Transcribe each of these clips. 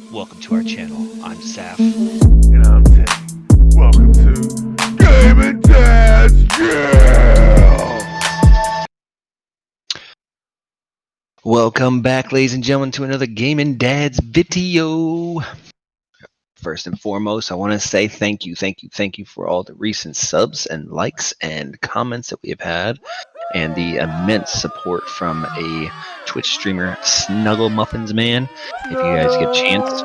Welcome to our channel. I'm Saf. And I'm Teddy. Welcome to Game and Dad's Jail! Welcome back, ladies and gentlemen, to another Game and Dad's video. First and foremost, I want to say thank you for all the recent subs and likes and comments that we have had, and the immense support from a Twitch streamer, Snuggle Muffins Man. If you guys get a chance,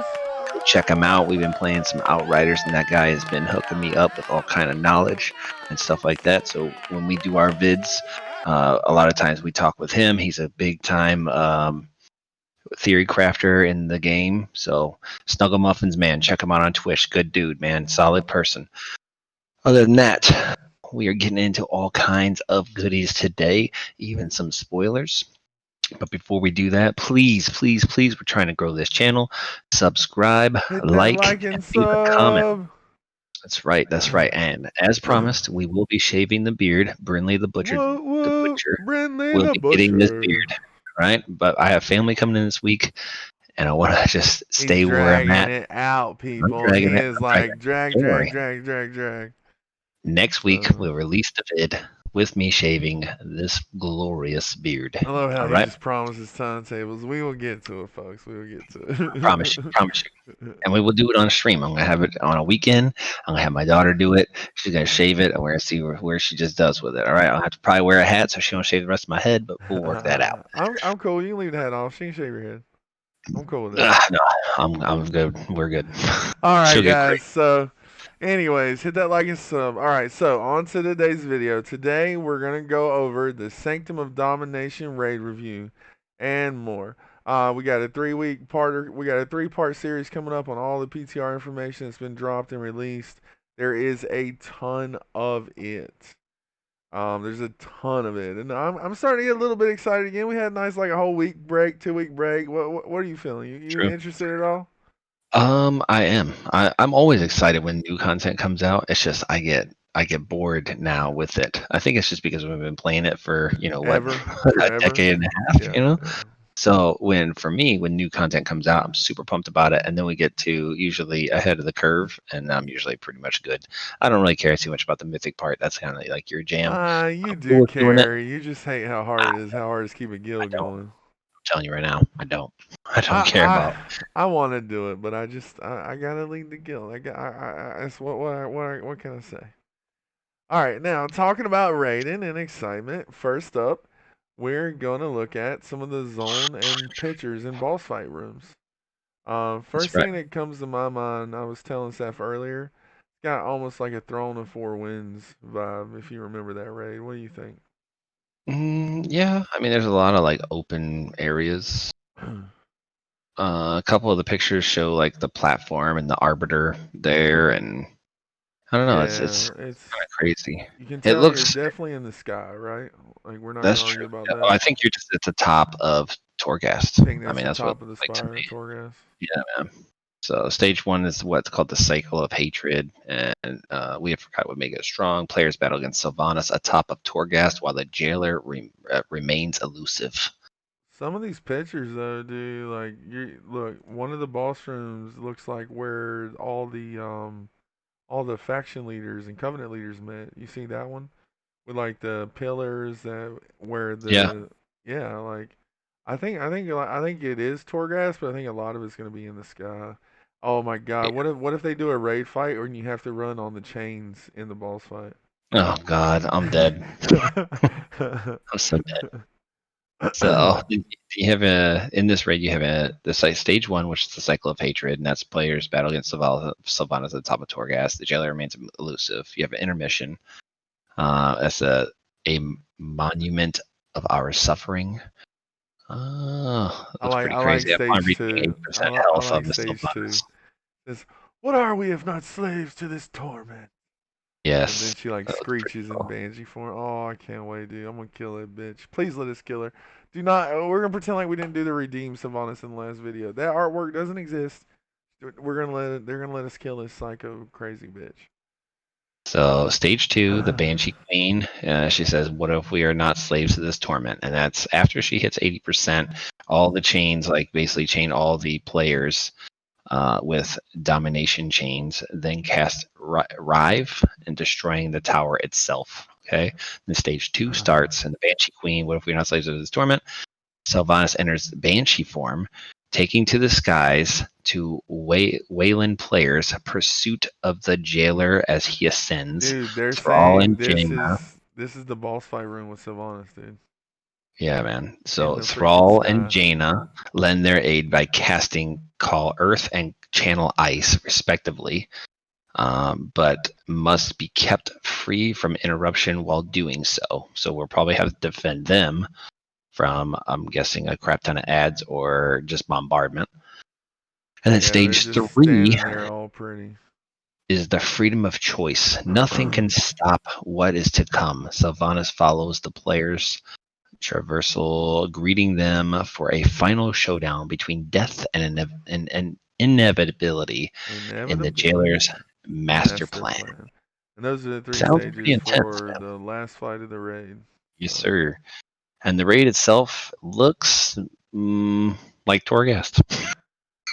go check him out. We've been playing some Outriders, and that guy has been hooking me up with all kind of knowledge and stuff like that. So when we do our vids, a lot of times we talk with him. He's a big time theory crafter in the game. So Snuggle Muffins Man, check him out on Twitch. Good dude, man. Solid person. Other than that, we are getting into all kinds of goodies today, even some spoilers. But before we do that, please, we're trying to grow this channel. Subscribe, Hit that like and leave a comment. sub. That's right. And as promised, we will be shaving the beard. Brinley the Butcher, Whoa, Brindley will the be Butcher. getting this beard. Right? But I have family coming in this week, and I want to just stay He's where I'm at. dragging it out, people. dragging He it. is I'm like Don't worry. drag. Next week, we'll release the vid with me shaving this glorious beard. I love how All he right? just promises timetables. We will get to it, folks. We will get to it. I promise you. And we will do it on a stream. I'm going to have it on a weekend. I'm going to have my daughter do it. She's going to shave it, and we're going to see where she just does with it. All right? I'll have to probably wear a hat so she don't shave the rest of my head, but we'll work that out. I'm cool. You can leave the hat off. She can shave your head. I'm cool with that. No, I'm good. We're good. All right, She'll get guys. great. So, anyways, hit that like and sub. All right. So, on to today's video. Today, we're going to go over the Sanctum of Domination Raid review and more. We got a 3-week parter. We got a 3-part series coming up on all the PTR information that's been dropped and released. There is a ton of it. There's a ton of it, and I'm starting to get a little bit excited again. We had a nice like a whole week break, 2-week break. What are you feeling? You interested at all? I am. I'm always excited when new content comes out. It's just I get bored now with it. I think it's just because we've been playing it for a decade and a half. Yeah. So when new content comes out, I'm super pumped about it, and then we get to usually ahead of the curve, and I'm usually pretty much good. I don't really care too much about the mythic part. That's kind of like your jam. You do care. You just hate how hard it is. How hard it is to keep a guild going. I'm telling you right now, I don't care about. I want to do it, but I gotta lead the guild. What can I say? All right, now talking about raiding and excitement. First up, we're gonna look at some of the zone and pictures in boss fight rooms. First thing that comes to my mind, I was telling Seth earlier, it's got almost like a Throne of Four Winds vibe. If you remember that raid, what do you think? Yeah, I mean, there's a lot of like open areas. A couple of the pictures show like the platform and the arbiter there, and I don't know. It's kind of crazy. You can tell you're definitely in the sky, right? Like we're not that's gonna true. argue about Yeah, that. well, I think you're just at the top of Torghast. I think that's the top of the spire of Torghast. Yeah, man. So stage 1 is what's called the Cycle of Hatred, and we have forgot what make it strong. Players battle against Sylvanas atop of Torghast while the jailer remains elusive. Some of these pictures, though, dude, like look, one of the boss rooms looks like where all the faction leaders and covenant leaders met. You see that one with like the pillars that where the like I think it is Torghast, but I think a lot of it's gonna be in the sky. Oh my god, what if they do a raid fight and you have to run on the chains in the boss fight? Oh god, I'm dead. I'm so dead. So you have in this raid you have the stage 1, which is the Cycle of Hatred, and that's players battle against Sylvanas at the top of Torghast. The jailer remains elusive. You have an intermission. That's a monument of our suffering. Oh, that's pretty crazy. I like stage 2. Says, what are we if not slaves to this torment? Yes. And then she like screeches in Banshee form. Oh, I can't wait, dude. I'm gonna kill that bitch. Please let us kill her. Do not. We're gonna pretend like we didn't do the redeem Sylvanas in the last video. That artwork doesn't exist. They're gonna let us kill this psycho crazy bitch. So stage 2, the Banshee Queen, she says, "What if we are not slaves to this torment?" And that's after she hits 80%. All the chains, like basically chain all the players with domination chains, then cast Rive and destroying the tower itself. Okay, then stage 2 starts, and the Banshee Queen. What if we're not slaves to this torment? Sylvanas enters Banshee form, taking to the skies to Wayland players' pursuit of the jailer as he ascends. Dude, they're Thrall saying and Jaina. this is the boss fight room with Sylvanas, dude. Yeah, man. In So the freaking Thrall and sky. Jaina lend their aid by casting Call Earth and Channel Ice, respectively, but must be kept free from interruption while doing so. So we'll probably have to defend them from, I'm guessing, a crap ton of ads or just bombardment. And then Yeah, they're stage just 3 standing there all pretty. is the freedom of choice. Nothing can stop what is to come. Sylvanas follows the players' traversal, greeting them for a final showdown between death and inevitability in the Inevitability. jailer's master plan. And those are the 3 Sounds pretty stages intense, for man. the last fight of the raid. Yes, So, sir. And the raid itself looks like Torghast.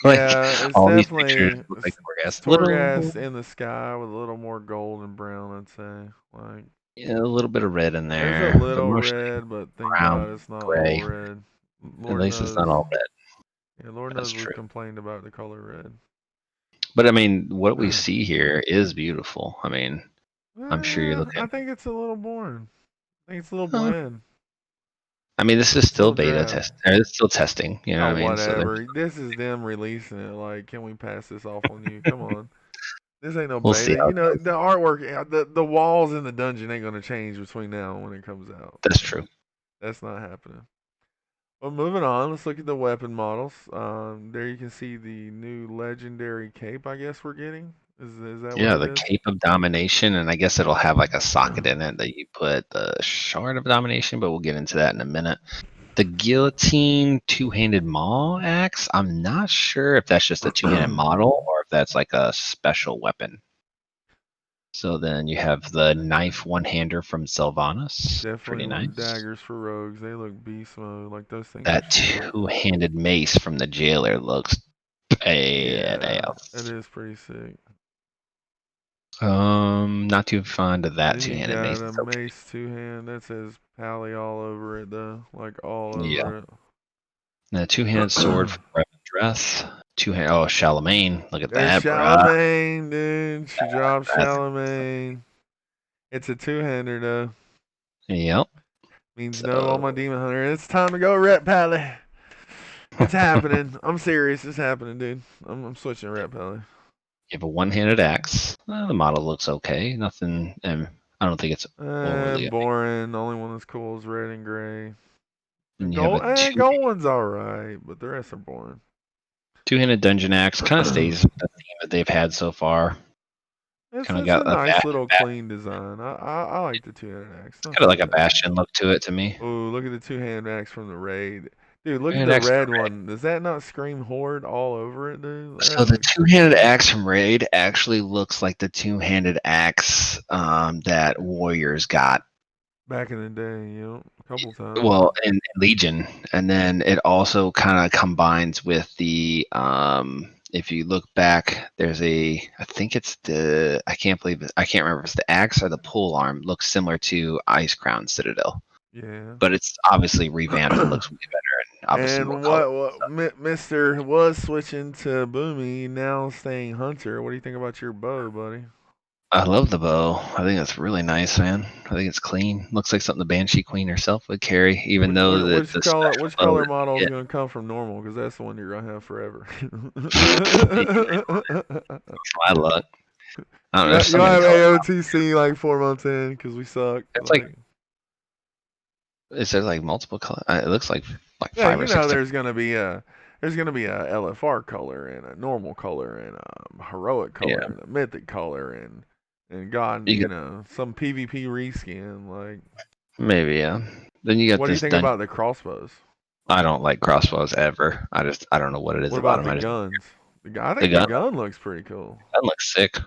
Like yeah, it's all these pictures definitely look like it's Torghast. Torghast in the sky with a little more gold and brown, I'd say. Like Yeah, a little bit of red in there's a there, but little mostly red, but thank brown, God it's not all gray. red. At Lord least it's knows. not all red. Yeah, Lord That's knows we've true. complained about the color red. But I mean, what we see here is beautiful. I mean, I'm sure you're looking. I think it's a little boring. I think it's a little Uh, bland. I mean, this is It's a still little beta drab. test. It's still testing. You know Oh, what I mean? So whatever. This is them releasing it. Like, can we pass this off on you? Come on. This ain't no we'll see beta. how You it know, goes. the artwork, the walls in the dungeon ain't gonna change between now and when it comes out. That's So true. that's not happening. Well, moving on. Let's look at the weapon models. There you can see the new legendary cape. I guess we're getting. Is that what Yeah, it the is? Cape of Domination, and I guess it'll have like a socket in it that you put the Shard of Domination, but we'll get into that in a minute. The Guillotine two-handed maul axe. I'm not sure if that's just a two-handed model or if that's like a special weapon. So then you have the knife one-hander from Sylvanas. Definitely Pretty want nice. daggers for rogues. They look beast mode. Like those things are That sick. two-handed mace from the jailer looks Yeah, it badass. is pretty sick. Not too fond of that Then you two-handed got mace. a It's okay. mace two hand that says Pally all over it though, like all Yeah. over And a two-handed sword it. from Revan Dress. Two-hand. Oh, Charlemagne. Look at There's that, bruh. Charlemagne, dude. She dropped That's Charlemagne. It's a two-hander though. yep. Means no on my So demon hunter. It's time to go Rep Pally. It's happening. I'm serious. It's happening, dude. I'm switching to Rep Pally. you have a one-handed axe. The model looks okay. Nothing. I don't think it's overly. Boring. The only one that's cool is red and gray. The And you have a gold one's alright, but the rest are boring. two-handed dungeon axe. Kind of stays with the theme that they've had so far. Kind of It's a got a nice little clean design. I like the two-handed axe. got Nothing like a bad. bastion look to it to me. Oh, look at the two-handed axe from the raid. Dude, look at Two-handed the axe. red one. Does that not scream horde all over it, dude? That So the looks two-handed axe from Raid actually looks like the two-handed axe that Warriors got. back in the day, a couple times. Well, in Legion, and then it also kind of combines with the. If you look back, there's I think it's I can't remember if it's the axe or the pole arm. Looks similar to Ice Crown Citadel, Yeah. but it's obviously revamped and looks way better, and obviously more And colorful. Mister was switching to Boomy, now staying Hunter. What do you think about your bow, buddy? I love the bow. I think it's really nice, man. I think it's clean. Looks like something the Banshee Queen herself would carry, even though that the special Which bow color that model we is going to come from normal? Because that's the one you're going to have forever. my luck. I don't know. There's so You'll many have colors. AOTC like 4 months in because we suck. It's like, is there like multiple colors? It looks like yeah, five or six different. there's gonna be a LFR color and a normal color and a heroic color Yeah, and a mythic color and God, you got some PvP reskin. Like, maybe yeah. Then you got what do you this think dungeon. about the crossbows? I don't like crossbows ever. I don't know what it is What about about them. the I just guns? I the think the gun gun looks pretty cool. that looks sick.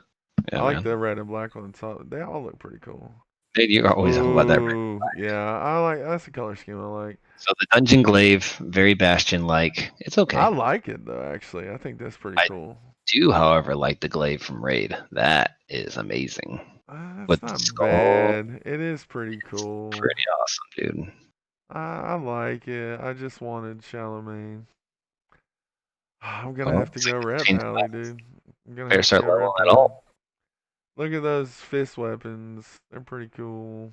I Yeah, like man. the red and black ones. They all look pretty cool. Dude, you're always talking about that. Ooh, yeah, I like that's the color scheme I like. So the Dungeon Glaive, very Bastion-like. It's I okay. like it though, actually. I think that's pretty I cool. do, however, like the Glaive from Raid. That is amazing. That's With the not skull, bad. It is pretty cool. pretty awesome, dude. I like it. I just wanted Charlemagne. I'm gonna Oh, have to so go you Red change Pally, that. dude. I'm gonna Better have to start go leveling Red at Pally. all. Look at those fist weapons. They're pretty cool.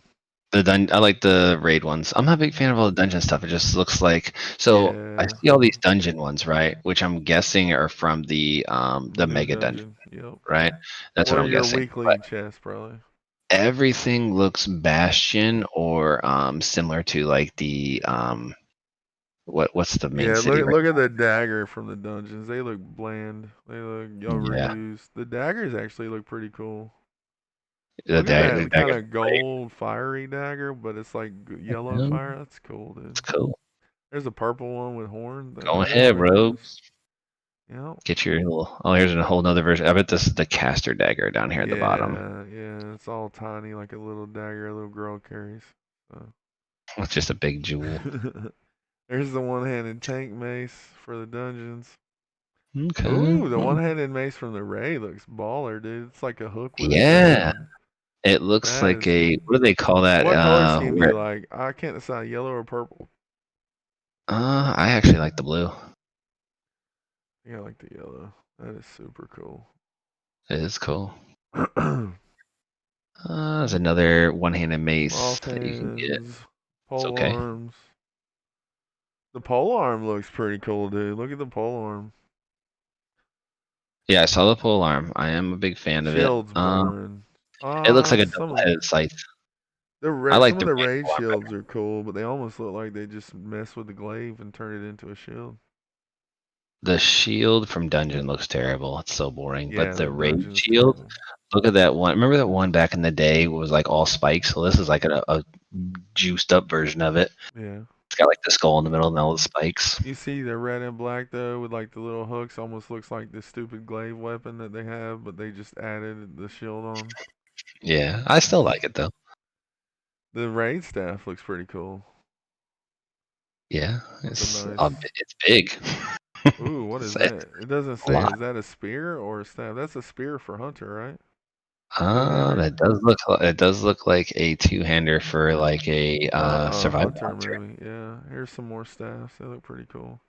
I like the raid ones. I'm not a big fan of all the dungeon stuff. It just looks like so. I Yeah. see all these dungeon ones, right? Which I'm guessing are from the New mega dungeon, dungeon. Yep. right? That's what Or I'm your guessing. But weekly chest, probably. everything looks Bastion or similar to like the what's the main Yeah, city right look at the dagger from the dungeons. They look bland. They look now? Yeah, overused. The daggers actually look pretty cool. Look at the that kind dagger of gold fiery dagger, but it's like yellow blade. fire. That's cool, dude. It's cool. There's a purple one with horns. Go I gotta ahead, like those. rogues. Yep. Get your little. Oh, here's a whole nother version. I bet this is the caster dagger down here at the bottom. Yeah. It's all tiny, like a little dagger a little girl carries. So. It's just a big jewel. There's the one-handed tank mace for the dungeons. Okay. Ooh, the one-handed mace from the Ray looks baller, dude. It's like a hook with a Yeah. sword. It looks That like is. a what do they call that? What color scheme do you like? I can't decide, yellow or purple. I actually like the blue. Yeah, I like the yellow. That is super cool. It is cool. There's another one-handed mace Soft that you can get. hands, It's pole okay. arms. The pole arm looks pretty cool, dude. Look at the pole arm. Yeah, I saw the pole arm. I am a big fan of it. Shields burn. It looks like a Some of double-headed scythe. I the like some of the the raid raid pole arm shields better. are cool, but they almost look like they just mess with the glaive and turn it into a shield. The shield from dungeon looks terrible. It's so boring. But Yeah, the the raid dungeon is shield, terrible. look at that one. Remember that one back in the day was like all spikes? So this is like a juiced up version of it. Yeah. It's got like the skull in the middle and all the spikes. You see the red and black though, with like the little hooks, almost looks like the stupid glaive weapon that they have, but they just added the shield on. Yeah, I still That's like it though. the raid staff looks pretty cool. Yeah, That's a it's nice. it's big. Ooh, what is It's that? It doesn't a say. lot. Is that a spear or a staff? That's a spear for hunter, right? Two-hander. That does look like a two-hander for like a survival Hunter hunter. maybe. Yeah. Here's some more staffs. They look pretty cool.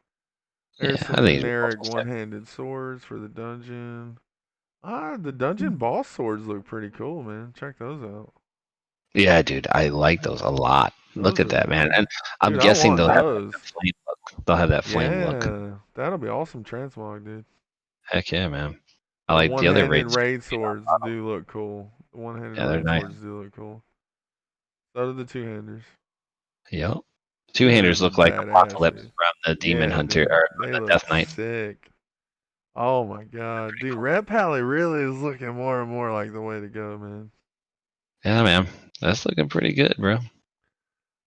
There's Yeah, some I think he's generic also step. one-handed swords for the dungeon. The dungeon boss swords look pretty cool, man. Check those out. Yeah, dude, I like those a lot. Look Those at are, that, man. And I'm dude. I guessing want they'll have like those. the flame look. They'll have that flame look. Yeah, that'll be awesome transmog, dude. Heck yeah, man. I The like the other one-handed raids. raid swords do look cool. The one-handed Yeah, they're raid nice. swords do look cool. So do the two-handers. Yep. Two-handers Two-handers are look like badass, Apocalypse dude. from the Demon Yeah, Hunter dude. or They the look Death Knight. sick. Oh my god, dude. Red Pally really is looking more and more like the way to go, man. Yeah, man. That's looking pretty good, bro.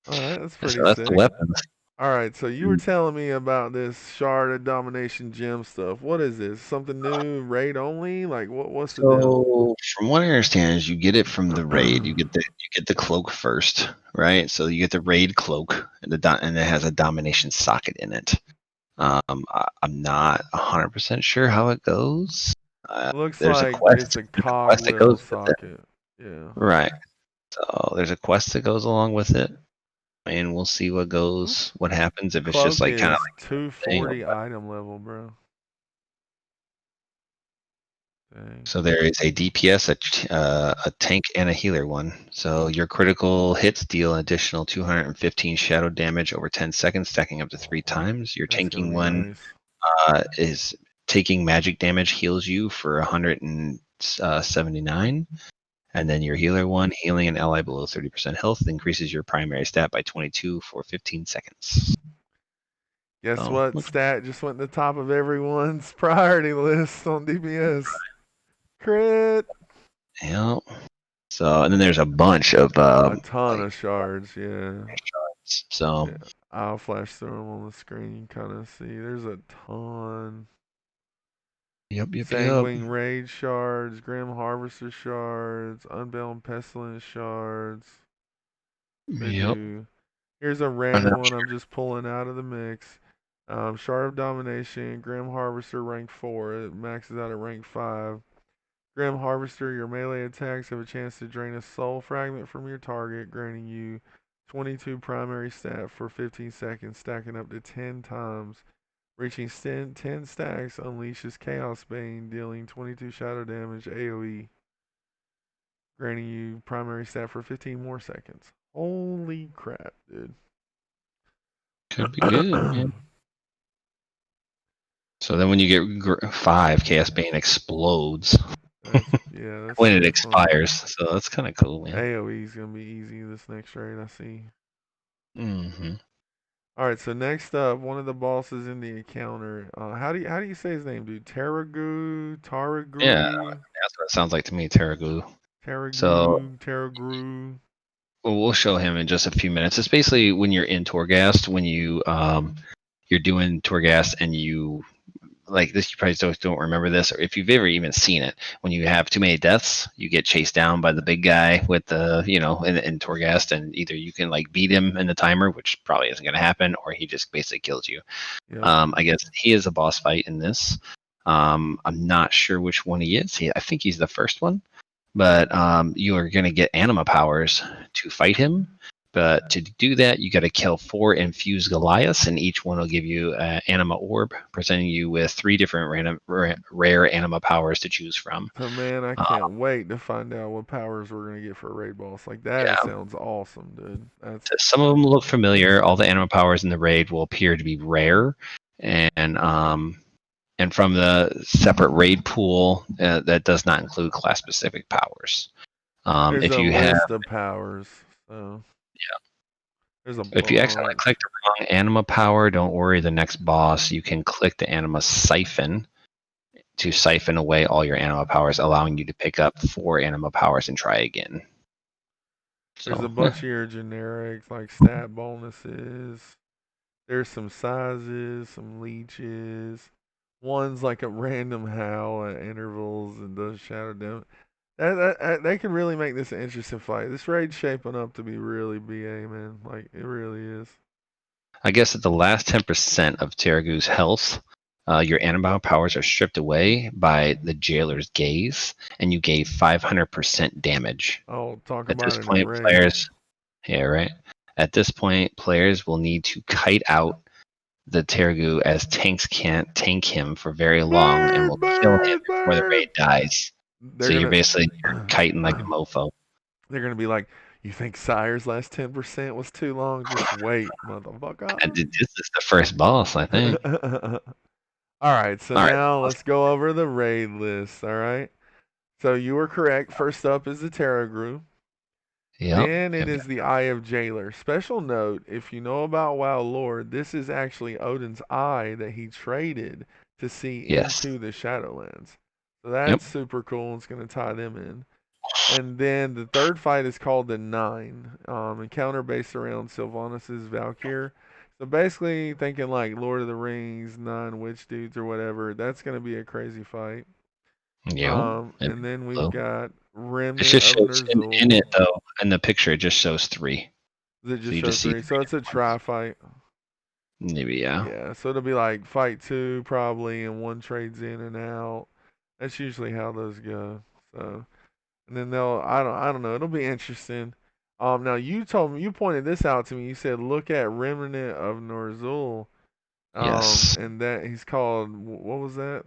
All right, that's So pretty that's the sick. weapons. All right, so you were telling me about this Shard of Domination gem stuff. What is this? Something new, raid only? Like what's the deal? So from what I understand is you get it from the raid. You get the cloak first, right? So you get the raid cloak and and it has a domination socket in it. I'm not 100% sure how it goes. Looks There's a like quest. it's a There's a quest that cogwheel goes with it. socket. Yeah. Right. So there's a quest that goes along with it, and we'll see Hmm? what happens if it's just Cloak like kind of is like a thing. 240 item level, bro. Dang. So there is a DPS, a tank, and a healer one. So your critical hits deal an additional 215 shadow damage over 10 seconds, stacking up to 3 times. Your That's gonna tanking be one nice. is taking magic damage, heals you for 179. And then your healer one, healing an ally below 30% health, increases your primary stat by 22 for 15 seconds. Guess So, what stat just went to the top of everyone's priority list on DPS? Crit. yeah. So, and then there's a bunch of A ton like of shards, yeah. shards. So, Yeah. I'll flash through them on the screen. You kind of see. There's a ton. Yep. Sanguine Raid shards, Grim Harvester shards, Unbound Pestilence shards. They Yep. do. Here's a I'm random not one sure. I'm just pulling out of the mix. Shard of Domination, Grim Harvester rank 4. It maxes out at rank 5. Grim Harvester, your melee attacks have a chance to drain a soul fragment from your target, granting you 22 primary stat for 15 seconds, stacking up to 10 times. Reaching 10 stacks unleashes Chaos Bane, dealing 22 shadow damage AoE, granting you primary stat for 15 more seconds. Holy crap, dude. Could be good, man. So then when you get 5, Chaos Bane explodes That's when it super fun. expires. So that's kind of cool, man. AoE is gonna be easy this next raid, I see. Mm-hmm. All right, so next up, one of the bosses in the encounter. How do you say his name, dude? Yeah, Taragui, that's what it sounds like to me, Terragu. So Taragru. we'll show him in just a few minutes. It's basically when you're in Torghast, when you're doing Torghast and you like this, you probably don't remember this, or if you've ever even seen it, when you have too many deaths, you get chased down by the big guy with the, in Torghast, and either you can like beat him in the timer, which probably isn't going to happen, or he just basically kills you. Yep. I guess he is a boss fight in this. I'm not sure which one he is. I think he's the first one, but you are going to get anima powers to fight him. But to do that, you got to kill 4 infused Goliaths, and each one will give you an anima orb, presenting you with 3 different rare anima powers to choose from. So man, I Uh, can't wait to find out what powers we're gonna get for a raid boss. Like that yeah, sounds awesome, dude. some of them look familiar. All the anima powers in the raid will appear to be rare, and from the separate raid pool, that does not include class specific powers. There's If a you have list of powers. So there's a If you accidentally bunch. click the wrong anima power, don't worry. The next boss, you can click the anima siphon to siphon away all your anima powers, allowing you to pick up 4 anima powers and try again. There's a So, bunch of your generics like stat bonuses. There's some sizes, some leeches. One's like a random howl at intervals and does shadow damage. They can really make this an interesting fight. This raid's shaping up to be really BA, man. Like it really is. I guess at the last 10% of Terragu's health, your anima powers are stripped away by the jailer's gaze, and you gain 500% damage. I'll talk At about this it in point, raid. players, yeah, right. At this point, players will need to kite out the Tergu, as tanks can't tank him for very long and Bird, will kill him bird, before the raid bird. dies. So They're you're gonna basically kiting like a mofo. they're gonna be like, you think Sire's last 10% was too long? Just wait, And motherfucker. this is the first boss, I think. All right, so All right. now let's go over the raid list. All right. So you were correct. First up is the Terragru. Yep. Then it Yep. is the Eye of Jailer. Special note, if you know about WoW lore, this is actually Odin's eye that he traded to see Yes. into the Shadowlands. So Yep. that's super cool. It's going to tie them in. And then the third fight is called the Nine. Encounter based around Sylvanas' Valkyr. So basically, thinking like Lord of the Rings, 9 witch dudes or whatever, that's going to be a crazy fight. Yep. And then we've So got it Remnant just of shows in Ner'zhul. it though. In the picture, it just shows 3. Does it So just you show just see 3? 3 So it's a different ones. tri fight. Maybe yeah. Yeah, so it'll be like fight 2 probably, and one trades in and out. That's usually how those go. So, and then I don't know. It'll be interesting. Now you pointed this out to me. You said look at Remnant of Norzul. Yes. And that he's called what was that?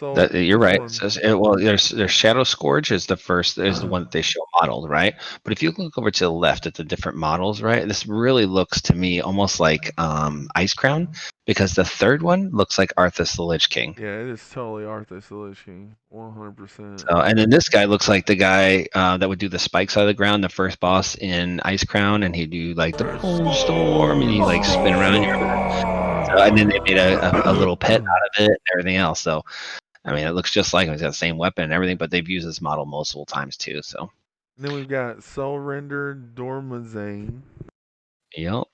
That Soul. you're Which right. one? Well, there's Shadow Scourge is the first is the one that they show modeled, right? But if you look over to the left at the different models, right, this really looks to me almost like Ice Crown, because the third one looks like Arthas the Lich King. Yeah, it is totally Arthur Silishi, 100%. So, and then this guy looks like the guy that would do the spikes out of the ground, the first boss in Ice Crown, and he'd do like the Bone Storm, and he like spin around. So, and then they made a little pet And out of it and everything else. So I mean, it looks just like him. He's got the same weapon and everything, but they've used this model multiple times too. So, then we've got Soul Render Dormazane. yep.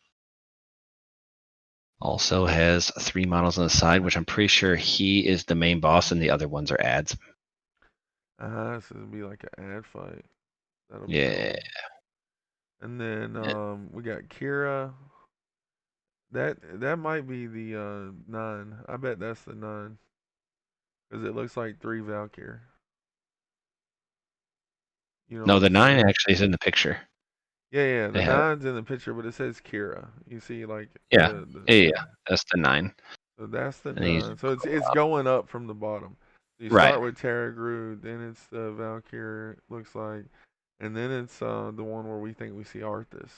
Also has 3 models on the side, which I'm pretty sure he is the main boss and the other ones are ads. So it'll be like an ad fight. That'll be Yeah. cool. And then we got Kira. That might be the 9. I bet that's the 9 because it looks like 3 Valkyr. You know No, what the I'm 9 saying? actually is in the picture. Yeah, They the have it. 9's in the picture, but it says Kira. You see, like Yeah. Yeah, yeah. yeah. That's the 9. So that's the And he's 9. So it's going up from the bottom. So you right. start with Terragru, then it's the Valkyr, looks like, and then it's the one where we think we see Arthas.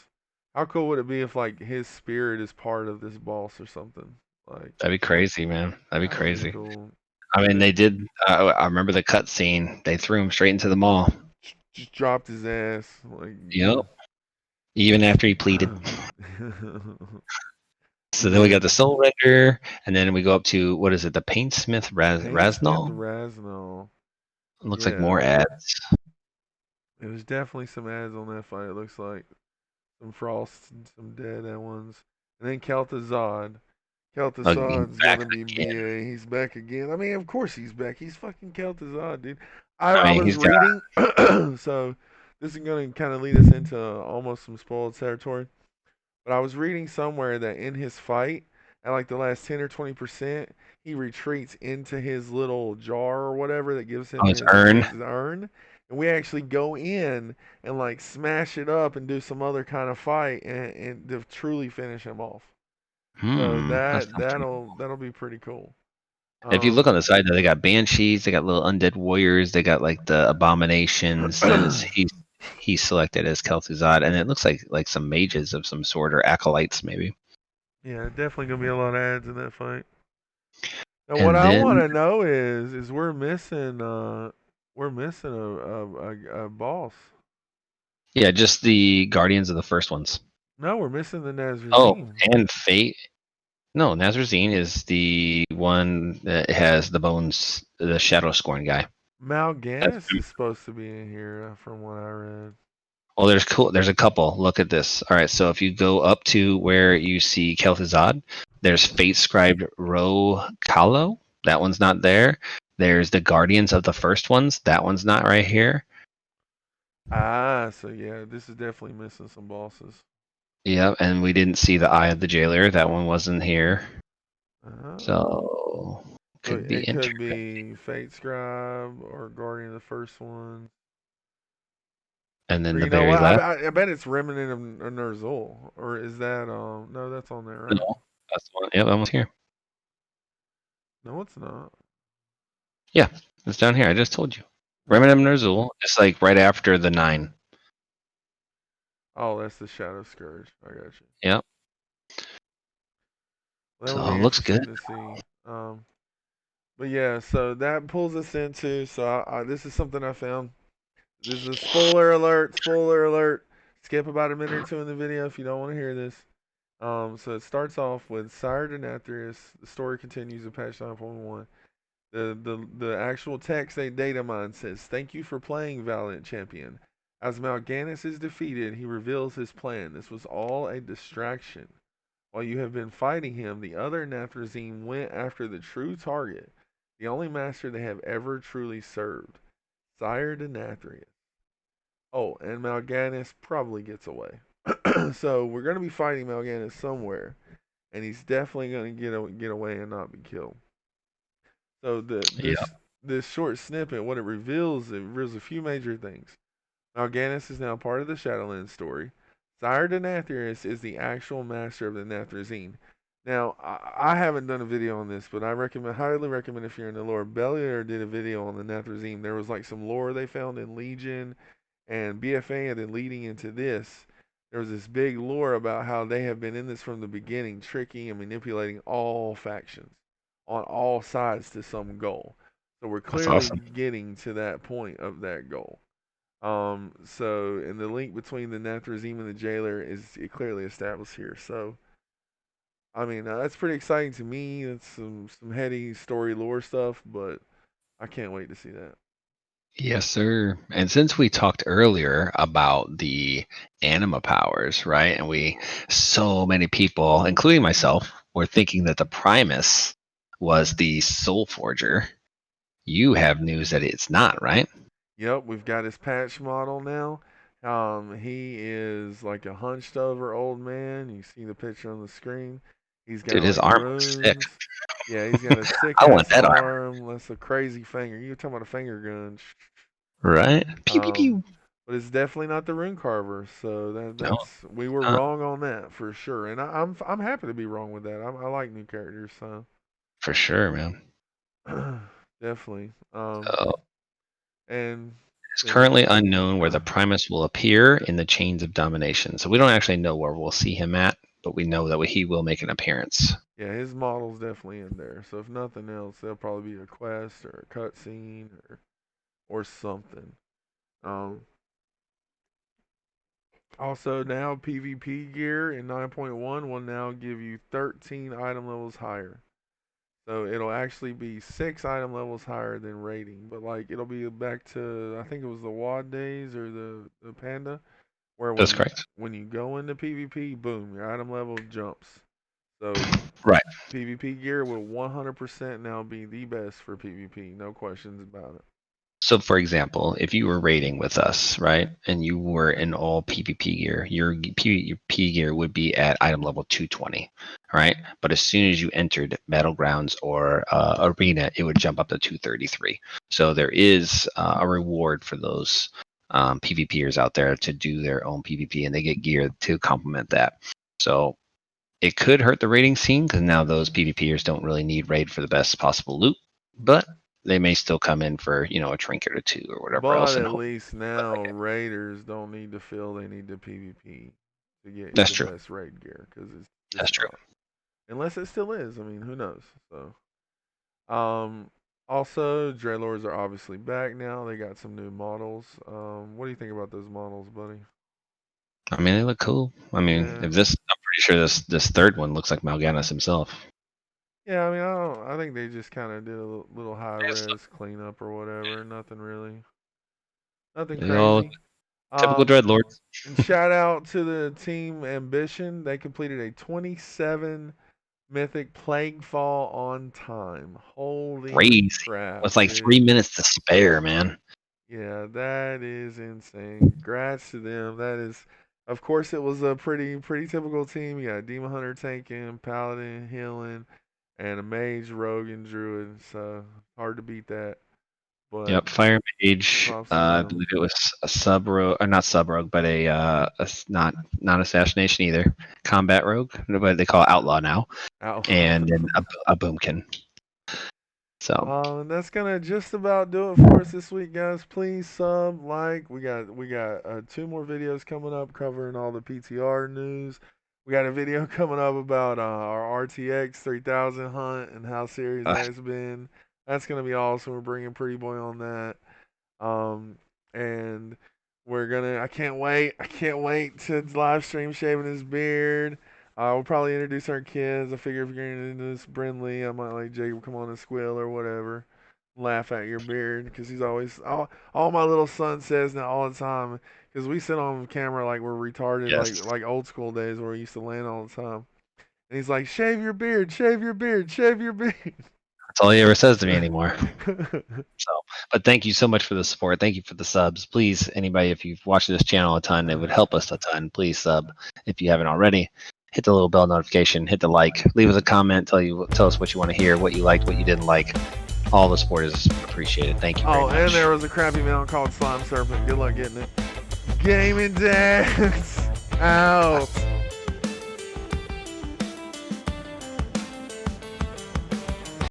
How cool would it be if like his spirit is part of this boss or something? Like That'd be crazy, man. That'd be that would be crazy. cool. I And mean, then they did. I remember the cutscene. They threw him straight into the mall. just dropped his ass. Like Yep. Even after he pleaded. So then we got yeah, the Soul Render, and then we go up to what is it? The Paintsmith Paintsmith Rasnal. Rasnal. Looks like Yeah, more ads. there's definitely some ads on that fight. It looks like some Frost and some dead ones, and then Kel'Thuzad. He's Kel'Thuzad's back gonna be again. BA. He's back again. I mean, of course he's back. He's fucking Kel'Thuzad, dude. I I mean, was he's got. reading, so this is gonna kind of lead us into almost some spoiled territory. But I was reading somewhere that in his fight, at like the last 10 or 20%, he retreats into his little jar or whatever that gives him Oh, his urn. his urn. And we actually go in and like smash it up and do some other kind of fight and to truly finish him off. So That sounds pretty that'll be pretty cool. If you look Um, on the side, though, they got banshees, they got little undead warriors, they got like the abominations. Then it's he's selected as Kel'Thuzad, and it looks like some mages of some sort or acolytes maybe. yeah, definitely gonna be a lot of ads in that fight. Now, what And I want then to know is we're missing a boss. yeah, just the guardians of the first ones. No, we're missing the Oh, Nazrazine. and Fate. No, Nazrazine is the one that has the bones, the shadow scorn guy. That's Mal'Ganis is supposed to be in here, from what I read. well, there's cool. There's a couple. Look at this. All right, so if you go up to where you see Kel'Thuzad, there's Fate Scribed Ro Kalo. That one's not there. There's the Guardians of the first ones. That one's not right here. So yeah, this is definitely missing some bosses. Yep, and we didn't see the Eye of the Jailer. That one wasn't here. Uh, So so could be it could interesting. be Fate Scribe or Guardian of the First One. And then Or the you know very what? last. I bet it's Remnant of Nerzul. Or is that no, that's on there, right? No, that's the one. Yep, that one's here. No, it's not. Yeah, it's down here. I just told you. Remnant of Nerzul. It's like right after the 9. Oh, that's the Shadow Scourge. I got you. Yep. Well, that So will it be looks good. interesting to see. But yeah, so that pulls us into. So this is something I found. This is a spoiler alert. Spoiler alert. Skip about a minute or two in the video if you don't want to hear this. So it starts off with Sire Denathrius. The story continues in patch 9.1. The actual text a data mine says, "Thank you for playing, Valiant Champion. As Mal'Ganis is defeated, he reveals his plan. This was all a distraction. While you have been fighting him, the other Nathrezim went after the true target, the only master they have ever truly served, Sire Denathrius. Oh, and Mal'Ganis probably gets away. So we're going to be fighting Mal'Ganis somewhere, and he's definitely going to get away and not be killed. So Yeah. this short snippet, what it reveals a few major things. Mal'Ganis is now part of the Shadowlands story. Sire Denathrius is the actual master of the Nathrezim. Now, I haven't done a video on this, but I highly recommend if you're in the lore. Beliar did a video on the Nathrezim. There was like some lore they found in Legion and BFA, and then leading into this, there was this big lore about how they have been in this from the beginning, tricking and manipulating all factions on all sides to some goal. So we're That's clearly awesome. getting to that point of that goal. And the link between the Nathrezim and the Jailer is clearly established here. So, I mean, that's pretty exciting to me. It's some heady story lore stuff, but I can't wait to see that. Yes, sir. And since we talked earlier about the anima powers, right? And so many people, including myself, were thinking that the Primus was the Soul Forger. You have news that it's not, right? Yep, we've got his patch model now. He is like a hunched over old man. You see the picture on the screen. He's Dude, got his like arm looks sick. runes. Yeah, he's got a sick I want ass that arm, arm. That's a crazy finger. You talking about a finger gun? right? Pew pew Um, pew. but it's definitely not the rune carver. So No, we were not wrong on that for sure. And I'm happy to be wrong with that. I like new characters, so for sure, man. definitely. So And it's then currently unknown where the Primus will appear in the Chains of Domination. So we don't actually know where we'll see him at, but we know that he will make an appearance. yeah, his model's definitely in there. So if nothing else, there'll probably be a quest or a cutscene or something. Um, Also now PvP gear in 9.1 will now give you 13 item levels higher. So it'll actually be 6 item levels higher than rating, but like it'll be back to I think it was the WAD days or the Panda, where That's correct. when you go into PvP, boom, your item level jumps. So Right. PvP gear will 100% now be the best for PvP, no questions about it. So, for example, if you were raiding with us, right, and you were in all PvP gear, your PvP gear would be at item level 220, right? But as soon as you entered Battlegrounds or Arena, it would jump up to 233. So there is a reward for those PvPers out there to do their own PvP, and they get gear to complement that. So it could hurt the raiding scene because now those PvPers don't really need raid for the best possible loot, but they may still come in for a trinket or two or whatever else But and at hope. least now raiders don't need to feel they need to PvP to get That's the true. best raid gear because That's it's true. not. Unless it still is. I mean, who knows? So, um, also Dreadlords are obviously back now. They got some new models. What do you think about those models, buddy? I mean, they look cool. I mean, Yeah, if this, I'm pretty sure this third one looks like Mal'Ganis himself. yeah. I mean, I don't. I think they just kind of did a little high Yes, res cleanup or whatever. Nothing really. Nothing they all look crazy. typical Um, Dreadlords. and shout out to the team Ambition. They completed a 27 Mythic Plaguefall on time. Holy Crazy. crap, With like dude. 3 minutes to spare, man. Yeah, that is insane. Congrats to them. That is, of course, it was a pretty typical team. You got Demon Hunter tanking, Paladin healing, and a Mage, Rogue, and Druid. So hard to beat that. But Yep, Fire Mage. props to I them. believe it was a sub rogue, or not sub rogue, but not assassination either. Combat rogue, but they call it outlaw now, Outlaw. and then a boomkin. So And that's gonna just about do it for us this week, guys. Please sub, like. We got 2 more videos coming up covering all the PTR news. We got a video coming up about our RTX 3000 hunt and how serious uh, that's been. That's gonna be awesome. We're bringing Pretty Boy on that. Um, and we're gonna. I can't wait. I can't wait to live stream shaving his beard. We'll probably introduce our kids. I figure if you're gonna introduce Brinley, I might like Jacob come on and squeal or whatever. Laugh at your beard because he's always all my little son says now all the time because we sit on camera like we're retarded yes, like old school days where we used to land all the time. And he's like, shave your beard, shave your beard, shave your beard. that's all he ever says to me anymore. So, but thank you so much for the support. Thank you for the subs. Please, anybody, if you've watched this channel a ton, it would help us a ton. Please sub if you haven't already. Hit the little bell notification. Hit the like. Leave us a comment. Tell us what you want to hear, what you liked, what you didn't like. All the support is appreciated. Thank you very Oh, much. and there was a crappy mount called Slime Serpent. Good luck getting it. Gaming Dads out.